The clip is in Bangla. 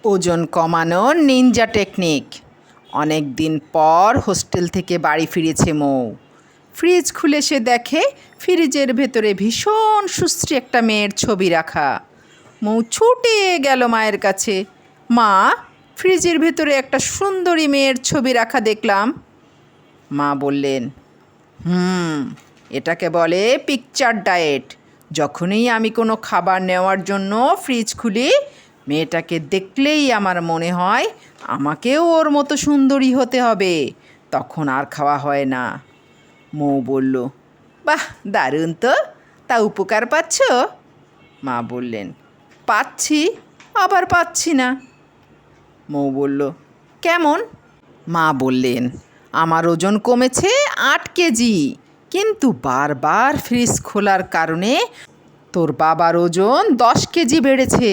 ওজন কমানোর নিনজা টেকনিক। অনেক দিন পর হোস্টেল থেকে বাড়ি ফিরেছে মৌ। ফ্রিজ খুলে সে দেখে ফ্রিজের ভেতরে ভীষণ সুশ্রী একটা মেয়ের ছবি রাখা। মৌ ছুটে গেল মায়ের কাছে। মা, ফ্রিজের ভেতরে একটা সুন্দরী মেয়ের ছবি রাখা দেখলাম। মা বললেন, এটাকে বলে পিকচার ডায়েট। যখনই আমি কোনো খাবার নেওয়ার জন্য ফ্রিজ খুলি, মেয়েটাকে দেখলেই আমার মনে হয় আমাকেও ওর মতো সুন্দরী হতে হবে, তখন আর খাওয়া হয় না। মৌ বলল, বাহ, দারুণ তো, তা উপকার পাচ্ছ? মা বললেন, পাচ্ছি, আবার পাচ্ছি না। মৌ বলল, কেমন? মা বললেন, আমার ওজন কমেছে 8 কেজি, কিন্তু বারবার ফ্রিজ খোলার কারণে তোর বাবার ওজন 10 কেজি বেড়েছে।